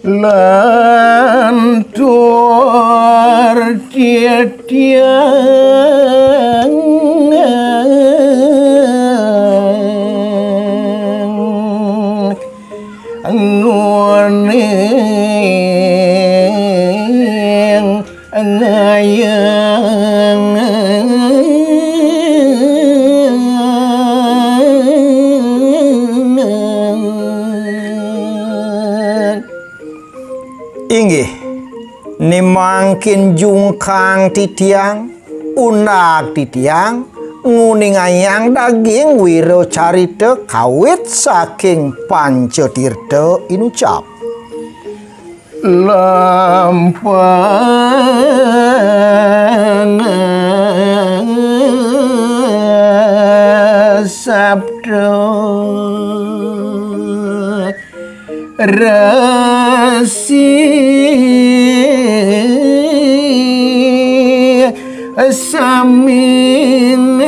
Lantur tiang nguning ngayang inggih nimangkin jungkang titiang unak titiang nguning ayang daging wiro carita kawit saking Pancatirta inucap lampang sabda rasi samin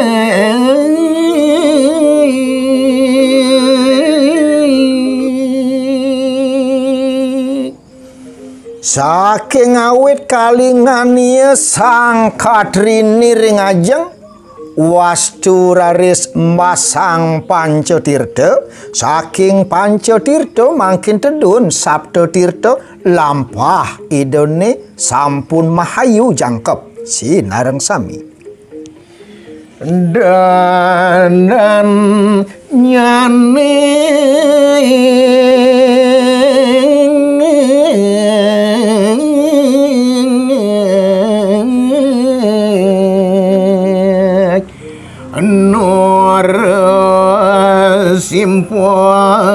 saking awit kalingania sang Kadrini ring ajeng wastu raris masang Pancatirta saking Pancatirta mangkin tedun Sabdatirta lampah idone sampun mahayu jangkep sinareng sami dan nyane nur simpuan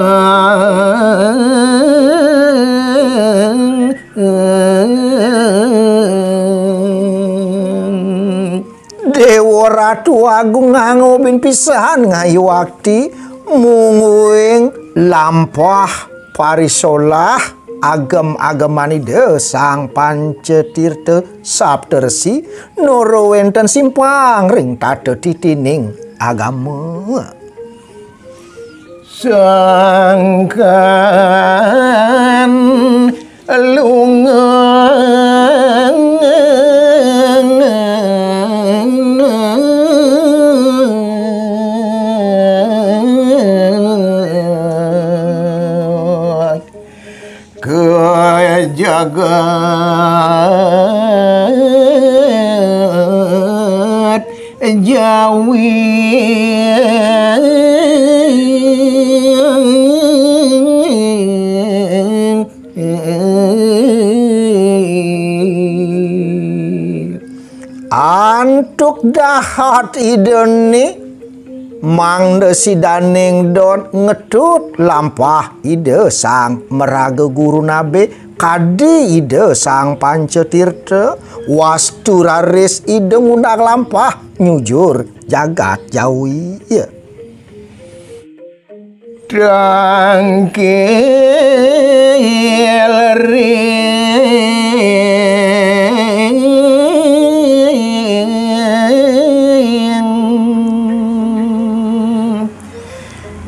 Dewa Ratu Agung ngangobin pisahan ngayu wakti munguing lampah parisolah agam-agamanide sang Pancatirta Sabdarsi noro wenten simpang ring tada titining agama sangkan lungang jagat Jawi antuk dahat ideni mangde sidaning don ngedut lampah ide sang meraga guru nabe kadi ide sang Pancatirta wastu raris ide ngundang lampah nyujur jagat Jawi ya dangkil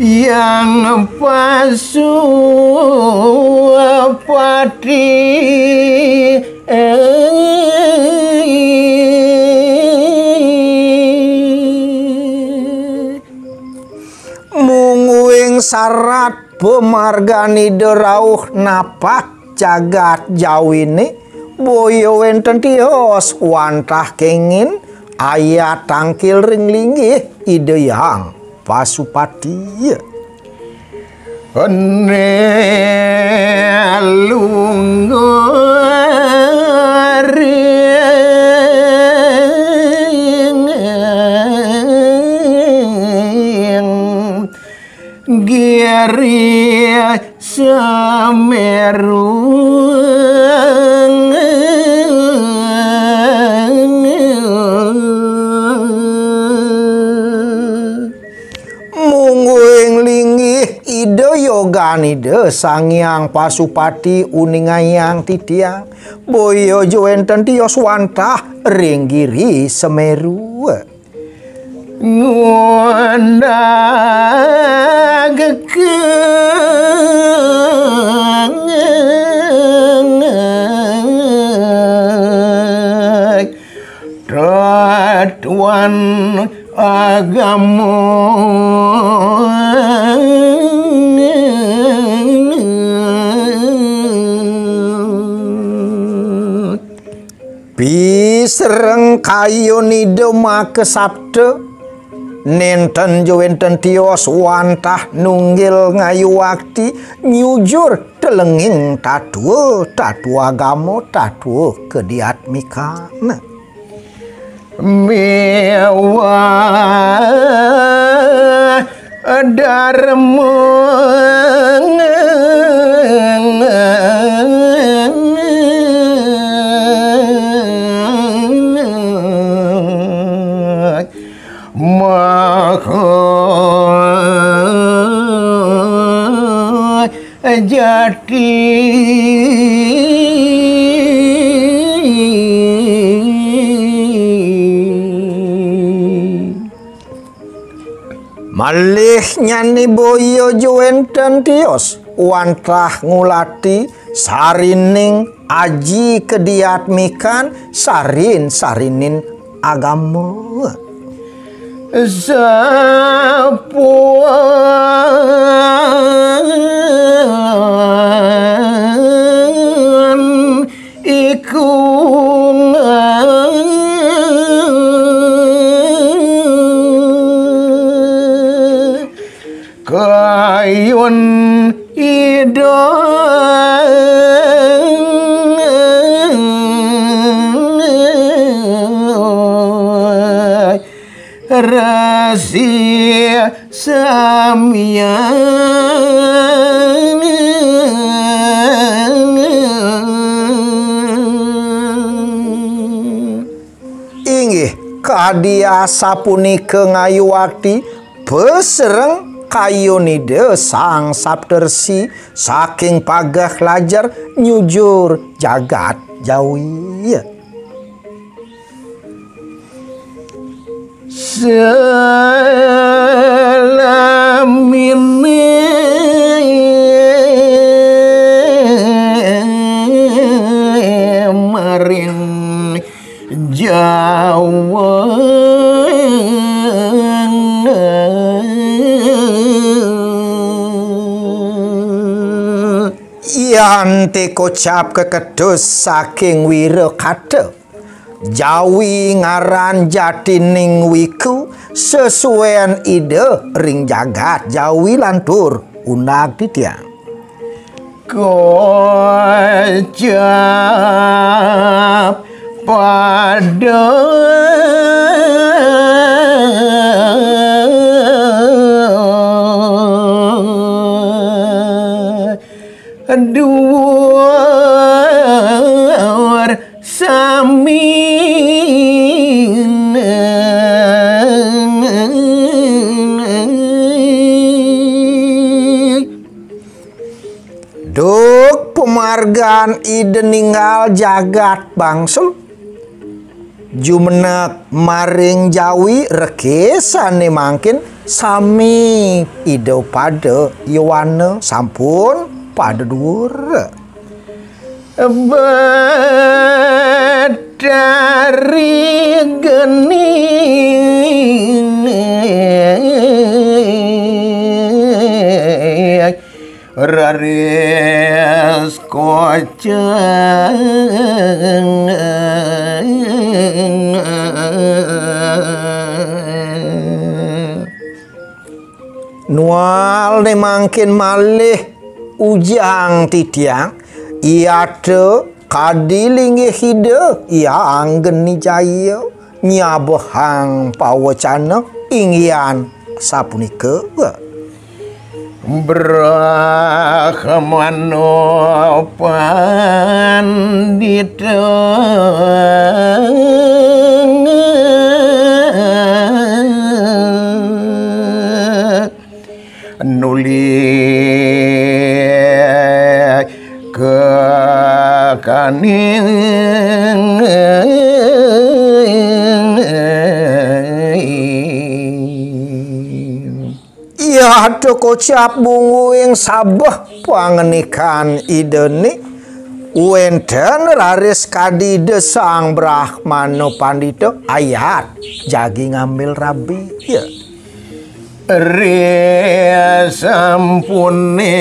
yang pasu pati munguing sarat pemargani derauh napak jagat Jawini boyo wenten tios wantah kengin ayat tangkil ring linggih ide yang Pasupati Giri Semeru mungguing linggih ide yoganide Sangyang Pasupati uningayang titiang boyo joenten tios wantah ringgiri Semeru ngondag Ratuan agama pisereng kayo nido make sabda nenten jowenten tios wantah nunggil ngayu wakti nyujur telenging tatuo agama tatuo kediatmikana mewah dharma jati malih nyani boyo joenten tios wantah ngulati sarining aji kediatmikan sarinin agama sapuan iku kayun ida rahasia samyan inggih kadia sapunika ngayu wakti pesereng kayunide sang saptersi saking pagah lajar nyujur jagat jawi selamine maring Jawa Yanti kocap kekedus saking Wirakada Jawi ngaran jatining wiku sesuaian ide ring jagat Jawi lantur undag titiang kocap pada duar sami duk pemargan ide ninggal jagat bangsem jumenek maring Jawi rekesane mangkin sami ide pada Yowana sampun pada dhuwur badari geni raris kocang nual ne mangkin malih ujang titiang iade kadilingi hide ia anggeni jaya nyabahang pawacana ingyan sapunika Brahmana pandita nulis kekaning ya ada kocap bungu yang sabah pangenikan ideni wenten raris kadide sang Brahmana pandita ayat jagi ngambil rabi ya Ria sampune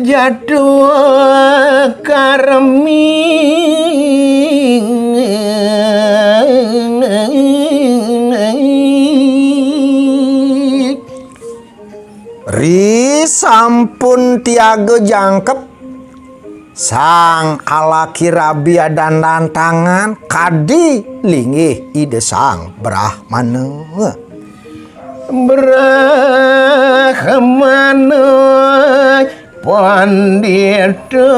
menjatuh karmi ri sampun tiaga jangkep sang alaki rabi dan tangan kadi linggih ide sang Brahmana pandita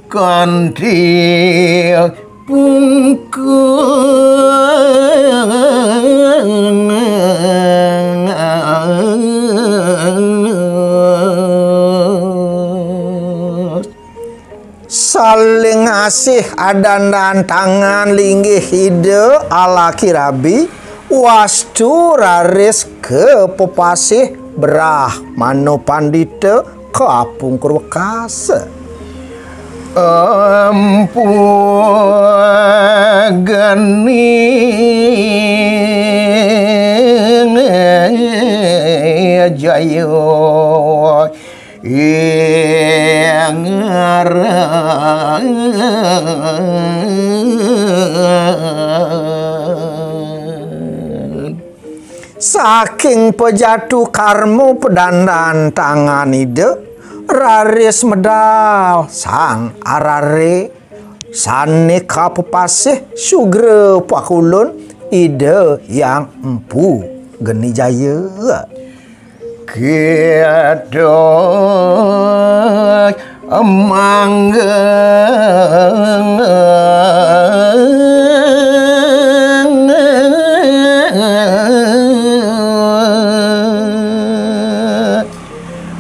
kanthi saling ngasih adan dan tangan linggih ide alaki rabi wastu raris ke pepasih Brahmana pandita ke apung kurwakasa ampugani jayo yang saking pejatuh karmo pedandan tangan ide raris medal sang arare sanika pepasih sugre pakulun ide yang empu geni jaya Kiado mangga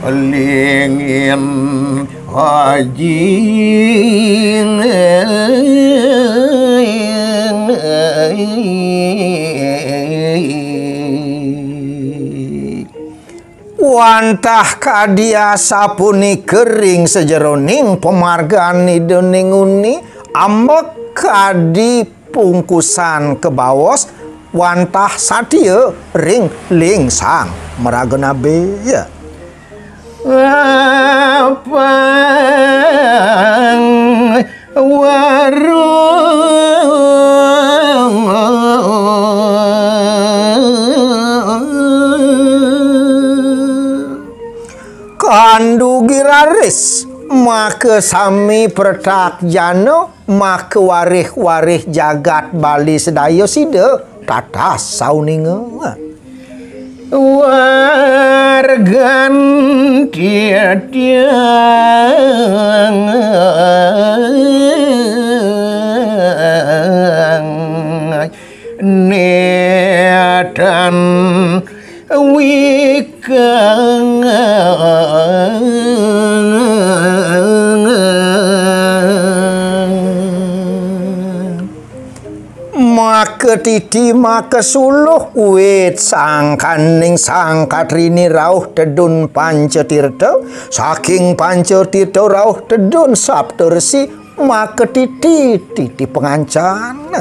lingin haji wantah kadia sapuni kering sejeroning pemargani dening uni ambek kadi pungkusan ke bawos wantah sadia ring ling sang meragena beya apang warung kandu giraris maka sami pertak jano maka warih-warih jagat Bali sedaya sida tatas sauninga wargan tiang niatan wikang maka titi maka suluh wit sang kaning sang katrini rauh tedun pancetirta saking pancetirta rauh tedun sabtu resi maka titi pengancan